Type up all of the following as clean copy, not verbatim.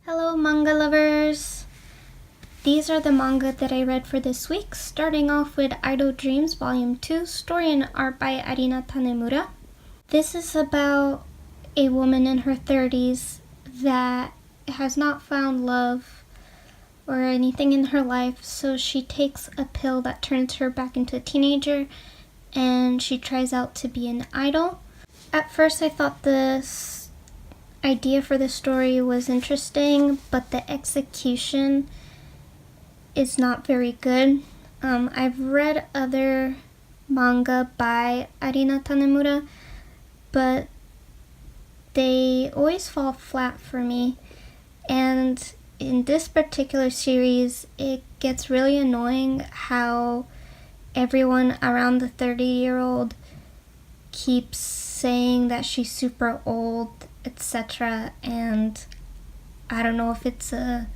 Hello manga lovers! These are the manga that I read for this week, starting off with Idle Dreams Volume 2, story and art by Arina Tanemura. This is about a woman in her 30s that has not found love or anything in her life, so she takes a pill that turns her back into a teenager and she tries out to be an idol. At first I thought this idea for the story was interesting, but the execution is not very good. I've read other manga by Arina Tanemura, but they always fall flat for me. And in this particular series, it gets really annoying how everyone around the 30-year-old keeps saying that she's super old, etc. And I don't know if it's a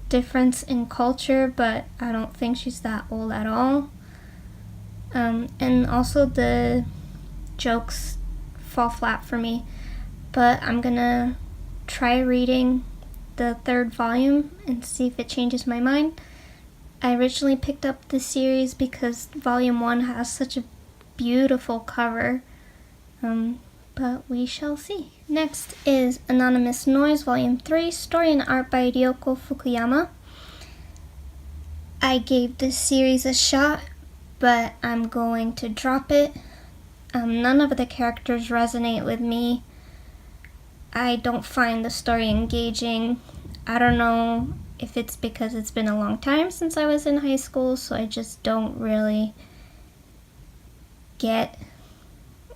difference in culture, but I don't think she's that old at all. And also the jokes fall flat for me, but I'm gonna try reading the third volume and see if it changes my mind. I originally picked up this series because volume 1 has such a beautiful cover, but we shall see. Next is Anonymous Noise Volume 3, story and art by Ryoko Fukuyama. I gave this series a shot, but I'm going to drop it. None of the characters resonate with me. I don't find the story engaging. I don't know if it's because it's been a long time since I was in high school, so I just don't really get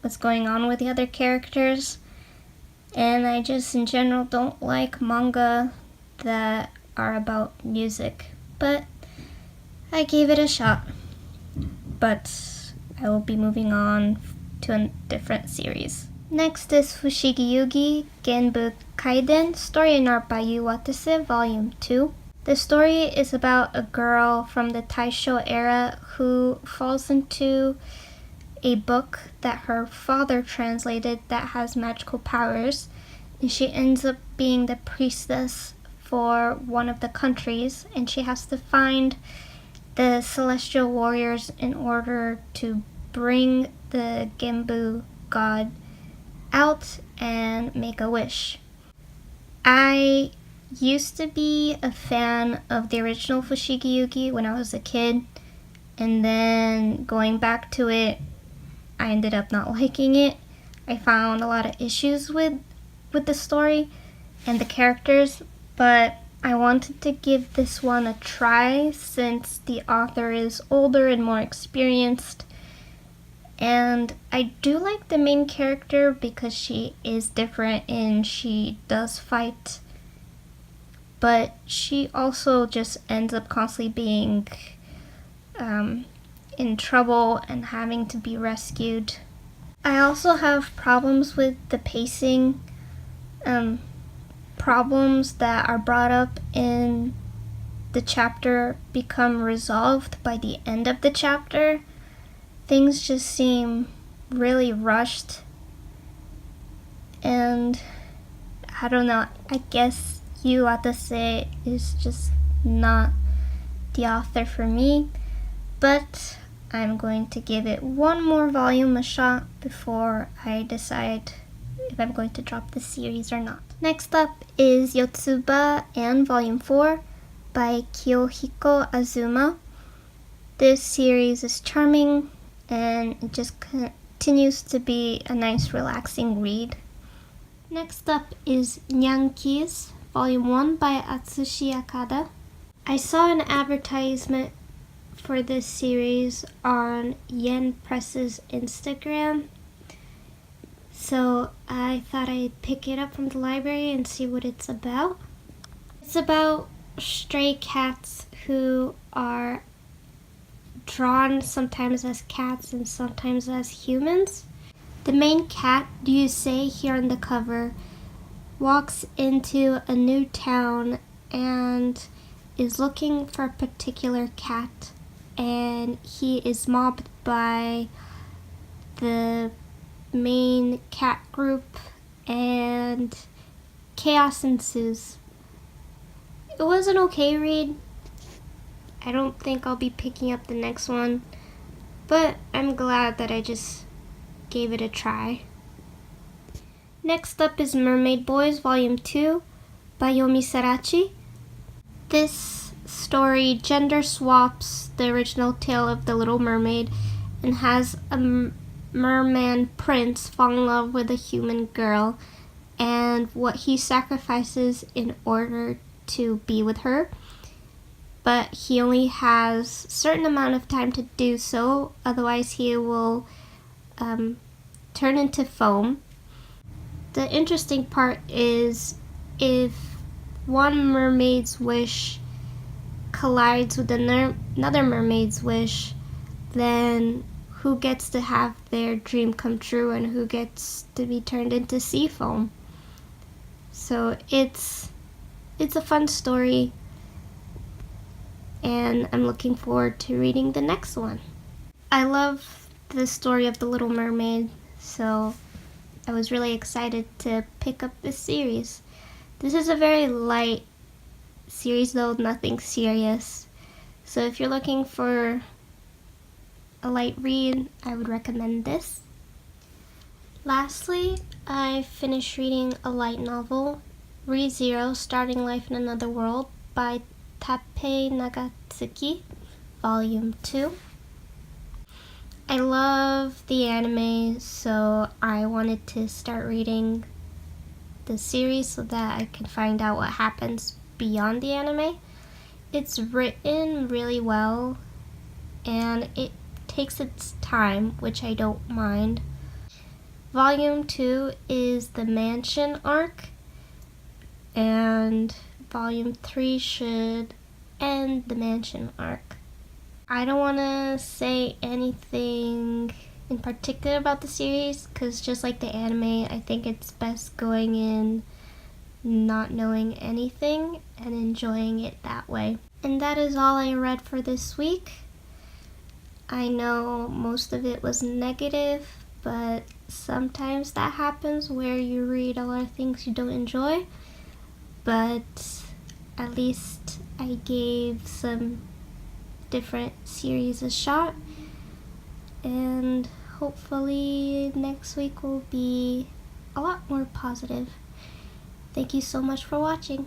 what's going on with the other characters. And I just in general don't like manga that are about music. But I gave it a shot. But I will be moving on to a different series. Next is Fushigi Yugi, Genbu Kaiden, story and art by Yu Watase, Volume 2. The story is about a girl from the Taisho era who falls into a book that her father translated that has magical powers, and she ends up being the priestess for one of the countries, and she has to find the celestial warriors in order to bring the Genbu god out and make a wish. I used to be a fan of the original Fushigi Yugi when I was a kid, and then going back to it, I ended up not liking it. I found a lot of issues with the story and the characters, but I wanted to give this one a try since the author is older and more experienced. And I do like the main character because she is different and she does fight, but she also just ends up constantly being in trouble and having to be rescued. I also have problems with the pacing. Problems that are brought up in the chapter become resolved by the end of the chapter. Things just seem really rushed, and I don't know, I guess Yu Watase is just not the author for me, but I'm going to give it one more volume a shot before I decide if I'm going to drop the series or not. Next up is Yotsuba and Volume 4 by Kiyohiko Azuma. This series is charming and it just continues to be a nice relaxing read. Next up is Nyankees, Volume 1 by Atsushi Akada. I saw an advertisement for this series on Yen Press's Instagram, so I thought I'd pick it up from the library and see what it's about. It's about stray cats who are drawn sometimes as cats and sometimes as humans. The main cat, Ryusei, here on the cover, walks into a new town and is looking for a particular cat, and he is mobbed by the main cat group and chaos ensues. It was an okay read. I don't think I'll be picking up the next one, but I'm glad that I just gave it a try. Next up is Mermaid Boys Volume 2 by Yomi Sarachi. This story gender swaps the original tale of The Little Mermaid and has a merman prince fall in love with a human girl and what he sacrifices in order to be with her. But he only has a certain amount of time to do so, otherwise he will turn into foam. The interesting part is if one mermaid's wish collides with another mermaid's wish, then who gets to have their dream come true and who gets to be turned into sea foam. So it's a fun story, and I'm looking forward to reading the next one. I love the story of The Little Mermaid, so I was really excited to pick up this series. This is a very light series though, nothing serious. So if you're looking for a light read, I would recommend this. Lastly, I finished reading a light novel, ReZero, Starting Life in Another World by Tappei Nagatsuki, Volume 2. I love the anime, so I wanted to start reading the series so that I can find out what happens beyond the anime. It's written really well, and it takes its time, which I don't mind. Volume 2 is the mansion arc, and Volume 3 should end the mansion arc. I don't want to say anything in particular about the series, because just like the anime, I think it's best going in not knowing anything and enjoying it that way. And that is all I read for this week. I know most of it was negative, but sometimes that happens where you read a lot of things you don't enjoy. But at least I gave some different series a shot, and hopefully next week will be a lot more positive. Thank you so much for watching.